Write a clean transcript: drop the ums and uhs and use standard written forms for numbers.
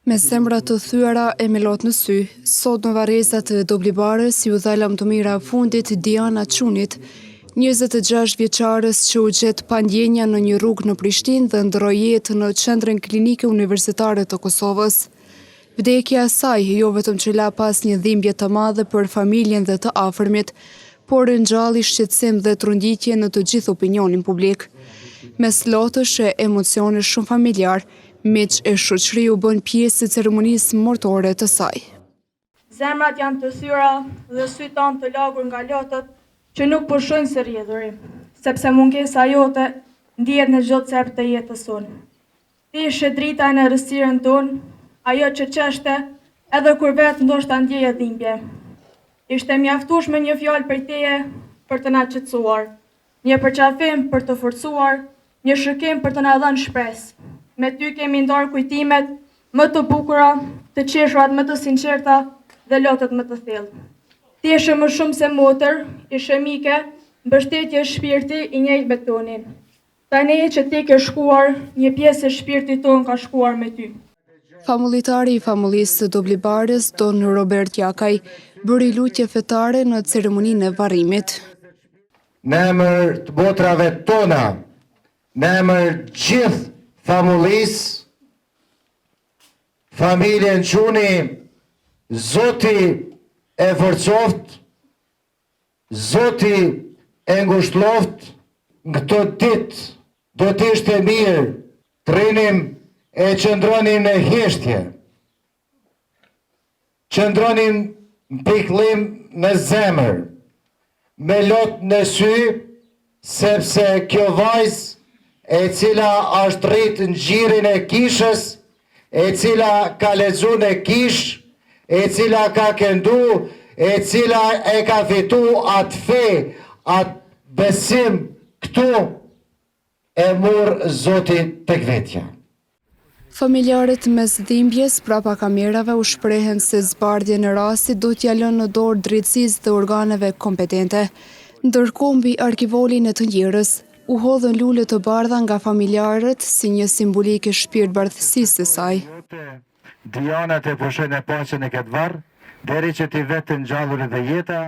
Me zemra të thyera e me lot në sy, sot në varrezat të Doblibarës ju dha lamëtumira fundit Diana Çunit, 26 vjeçares që u gjet pa ndjenja në një rrugë në Prishtinë dhe ndroi jetë në Qendrën Klinike Universitare të Kosovës. Vdekja e saj jo vetëm që la pas një dhimbje të madhe për familjen dhe të afërmit, por ngjalli shqetësim dhe tronditje në të gjithë opinionin publik. Mes lotësh e emocionesh shumë familjar, miq e shoqëri u bën pjesë e ceremonisë mortore të saj. Zemrat janë të thyera dhe sytë tanë të lagur nga lotët që nuk pushojnë së rrjedhuri, sepse mungesa jote ndihet në çdo cep të jetës sonë. Ti ishe drita në errësirën tonë, ajo që çeshte edhe kur vetë ndoshta ndjeje dhimbje. Ishte mjaftueshme një fjalë prej teje për të na qetësuar, një përqafim për të forcuar, një shëkim për të na dhënë shpresë. Me ty kemi ndarë kujtimet më të bukura, të qeshurat më të sinqerta dhe lotët më të thellë. Ti ishe më shumë se motër, ishe mike, mbështetje shpirti i njëjtë me tonin. Tani që ti ke shkuar, një pjesë e shpirtit ton ka shkuar me ty. Famulitari i famullisë të Doblibarës, Don Robert Jakaj, bëri lutje fetare në ceremoninë e varrimit. Në emër të botrave tona, në emër gjithë famullisë, familjen Çuni, Zoti e forcoft, Zoti e ngushëlloft. Në këtë ditë do të ishte mirë të rinim e qëndronin në heshtje, qëndronin në pikëllim në zemër, me lot në sy, sepse kjo vajzë e cila është rritë në gjirin e kishës, e cila ka lexuar në kish, e cila ka këndu, e cila e ka fitu atë fe, atë besim këtu, e murë Zotit tek vetja. Familjarët mes dhimbjes prapa kamerave u shprehen se zbardhja në rastit do t'ja lënë në dorë drejtësisë dhe organeve kompetente. Ndërkohë mbi arkivolin e të njerëz u hodhën lule të bardha nga familjarët si një simbolik e shpirtbardhësisë së saj. Diana të pushojnë e paqen e këtë varr, deri që ti vetë ngjallurit dhe jeta.